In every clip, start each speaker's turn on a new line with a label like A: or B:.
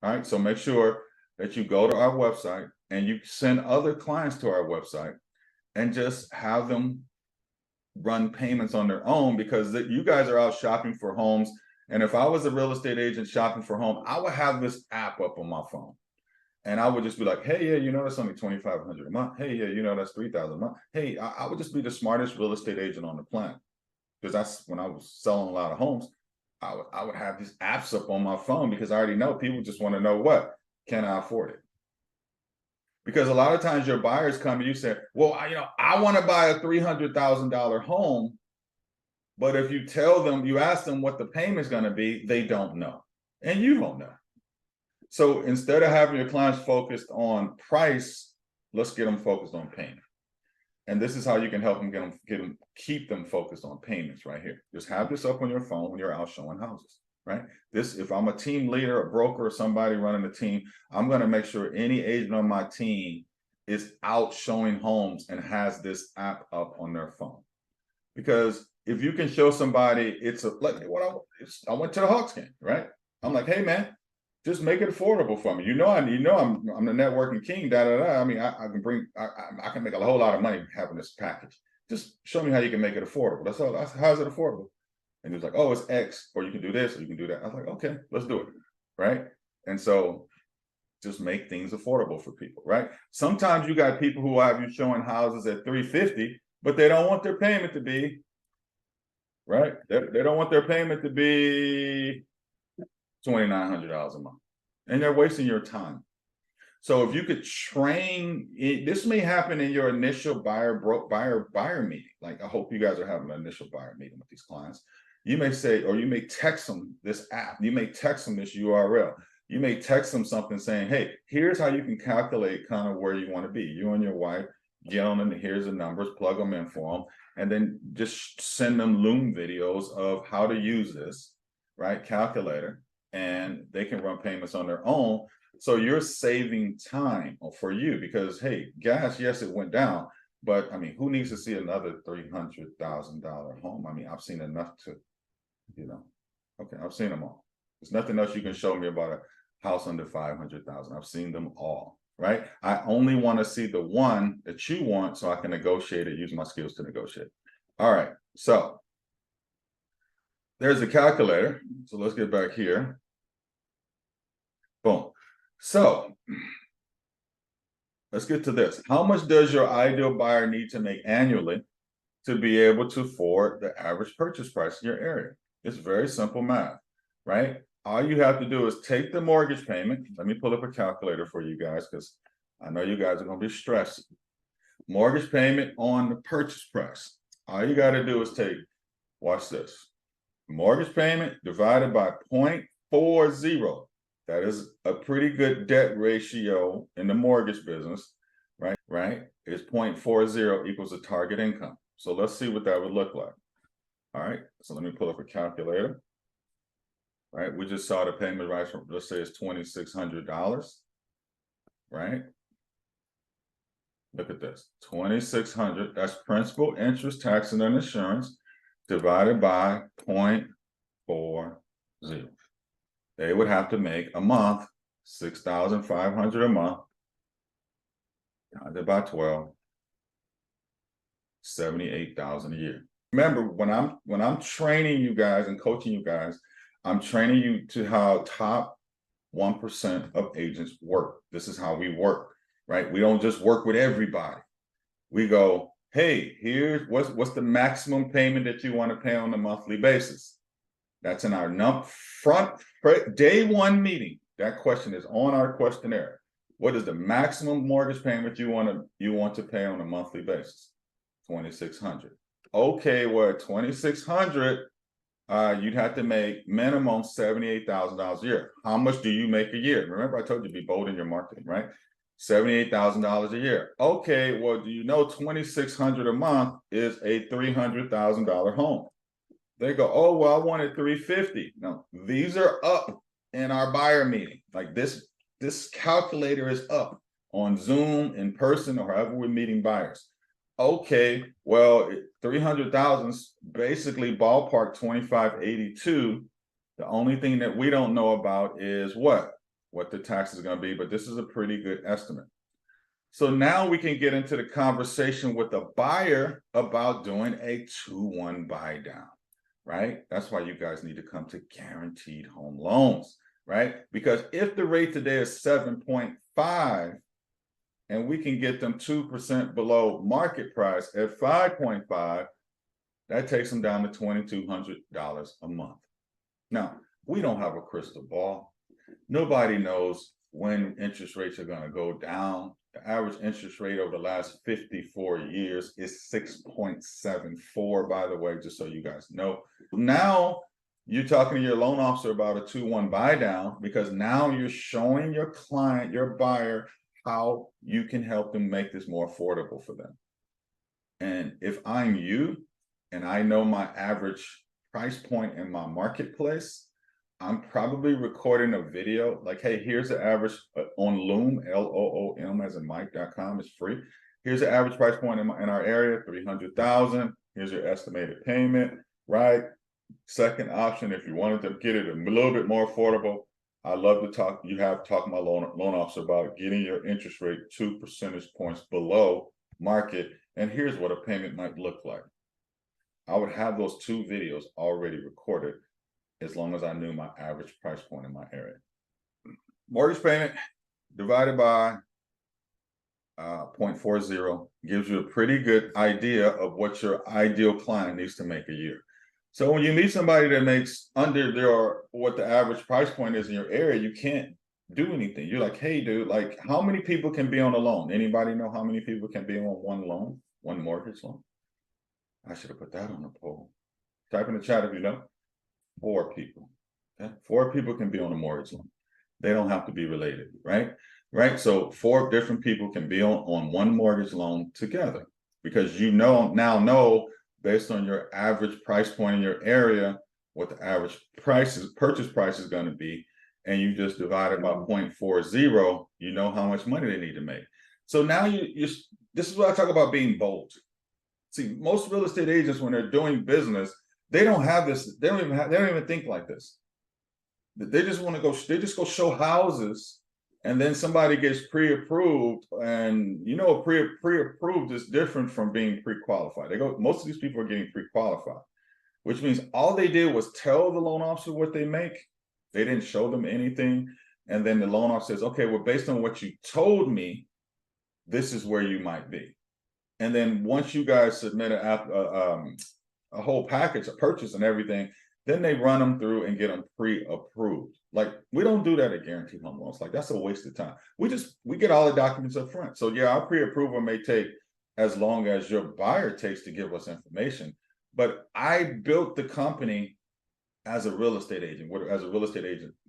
A: All right, so make sure that you go to our website and you send other clients to our website and just have them run payments on their own, because you guys are out shopping for homes. And if I was a real estate agent shopping for home, I would have this app up on my phone. And I would just be like, hey, yeah, that's only $2,500 a month. Hey, yeah, that's $3,000 a month. Hey, I would just be the smartest real estate agent on the planet. Because that's when I was selling a lot of homes. I would have these apps up on my phone because I already know people just want to know, what can I afford it? Because a lot of times your buyers come and you say, well, I want to buy a $300,000 home. But if you ask them what the payment's going to be, they don't know. And you don't know. So instead of having your clients focused on price, let's get them focused on payment. And this is how you can help them keep them focused on payments right here. Just have this up on your phone when you're out showing houses, right? If I'm a team leader, a broker, or somebody running a team, I'm going to make sure any agent on my team is out showing homes and has this app up on their phone. Because if you can show somebody, I went to the Hawks game, right? I'm like, hey man, just make it affordable for me. I'm the networking king. I mean, I can make a whole lot of money having this package. Just show me how you can make it affordable. That's all. How's it affordable? And he was like, oh, it's X, or you can do this, or you can do that. I was like, okay, let's do it, right? And so just make things affordable for people, right? Sometimes you got people who have you showing houses at $350, but they don't want their payment to be, right? They don't want their payment to be $2,900 a month, and they're wasting your time. So if you could train, this may happen in your initial buyer meeting. Like, I hope you guys are having an initial buyer meeting with these clients. You may say, or you may text them this app. You may text them this URL. You may text them something saying, hey, here's how you can calculate kind of where you want to be. You and your wife, get on them, here's the numbers, plug them in for them, and then just send them Loom videos of how to use this, right, calculator, and they can run payments on their own. So you're saving time for you, because, hey, gas, yes, it went down, but I mean, who needs to see another $300,000 home? I mean, I've seen enough to, okay, I've seen them all. There's nothing else you can show me about a house under 500,000. I've seen them all, right? I only want to see the one that you want so I can negotiate it, use my skills to negotiate. All right, so there's the calculator. So let's get back here. Boom. So let's get to this. How much does your ideal buyer need to make annually to be able to afford the average purchase price in your area? It's very simple math, right? All you have to do is take the mortgage payment. Let me pull up a calculator for you guys, because I know you guys are going to be stressed. Mortgage payment on the purchase price. All you got to do is take, watch this, mortgage payment divided by 0.40. That is a pretty good debt ratio in the mortgage business, right? It's 0.40 equals the target income. So let's see what that would look like. All right, so let me pull up a calculator. Right, we just saw the payment, right, from, let's say it's $2,600, right? Look at this, $2,600, that's principal, interest, tax, and then insurance, divided by 0.40. They would have to make a month $6,500 a month, divided by 12, $78,000 a year. Remember, when I'm training you guys and coaching you guys, I'm training you to how top 1% of agents work. This is how we work, right? We don't just work with everybody. We go, hey, here's what's the maximum payment that you want to pay on a monthly basis. That's in our front day one meeting. That question is on our questionnaire. What is the maximum mortgage payment you want to pay on a monthly basis? $2,600. Okay, well, at $2,600, you'd have to make minimum $78,000 a year. How much do you make a year? Remember, I told you, be bold in your marketing, right? $78,000 a year. Okay, well, do you know $2,600 a month is a $300,000 home? They go, oh, well, I wanted $350. No, these are up in our buyer meeting. Like this calculator is up on Zoom, in person, or however we're meeting buyers. Okay, well, 300,000 is basically ballpark 2582. The only thing that we don't know about is what? what the tax is going to be, but this is a pretty good estimate. So now we can get into the conversation with the buyer about doing a 2-1 buy down, right? That's why you guys need to come to Guaranteed Home Loans, right? Because if the rate today is 7.5 and we can get them 2% below market price at 5.5, that takes them down to $2,200 a month. Now, we don't have a crystal ball. Nobody knows when interest rates are going to go down. The average interest rate over the last 54 years is 6.74, by the way, just so you guys know. Now you're talking to your loan officer about a 2-1 buy down, because now you're showing your client, your buyer, how you can help them make this more affordable for them. And if I'm you and I know my average price point in my marketplace, I'm probably recording a video like, hey, here's the average on Loom, Loom as in Mike.com, it's free. Here's the average price point in our area, 300,000. Here's your estimated payment, right? Second option, if you wanted to get it a little bit more affordable, I love to talk. You have talked to my loan officer about getting your interest rate 2 percentage points below market. And here's what a payment might look like. I would have those 2 videos already recorded as long as I knew my average price point in my area. Mortgage payment divided by 0.40 gives you a pretty good idea of what your ideal client needs to make a year. So when you meet somebody that makes under what the average price point is in your area, you can't do anything. You're like, hey, dude, like, how many people can be on a loan? Anybody know how many people can be on one loan, one mortgage loan? I should have put that on the poll. Type in the chat if you know. 4 people. Okay? 4 people can be on a mortgage loan. They don't have to be related, right? Right. So 4 different people can be on one mortgage loan together, because you now know based on your average price point in your area what the average purchase price is going to be, and you just divide it by 0.40. You know how much money they need to make. So now this is what I talk about being bold. See, most real estate agents, when they're doing business, they don't have this. They don't even think like this. They just want to go. They just go show houses, and then somebody gets pre-approved, and you know, pre-approved is different from being pre-qualified. Most of these people are getting pre-qualified, which means all they did was tell the loan officer what they make. They didn't show them anything, and then the loan officer says, "Okay, well, based on what you told me, this is where you might be." And then once you guys submit a whole package, a purchase and everything, then they run them through and get them pre-approved. Like, we don't do that at Guaranteed Home Loans. Like, that's a waste of time. We get all the documents up front. So yeah, our pre-approval may take as long as your buyer takes to give us information. But I built the company as a real estate agent,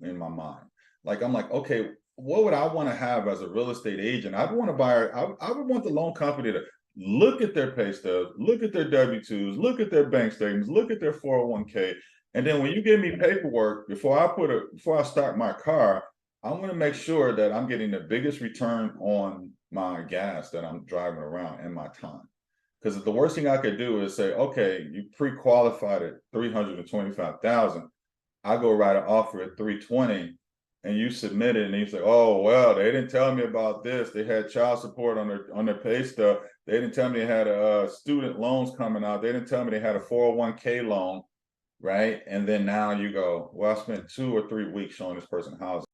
A: in my mind. Like, I'm like, okay, what would I want to have as a real estate agent? I would want the loan company to look at their pay stubs, look at their W-2s, look at their bank statements, look at their 401k. And then when you give me paperwork, before I start my car, I'm going to make sure that I'm getting the biggest return on my gas that I'm driving around and my time. Because the worst thing I could do is say, okay, you pre-qualified at $325,000. I go write an offer at $320,000. And you submit it, and you say, oh, well, they didn't tell me about this. They had child support on their pay stub. They didn't tell me they had student loans coming out. They didn't tell me they had a 401k loan, right? And then now you go, well, I spent 2 or 3 weeks showing this person houses.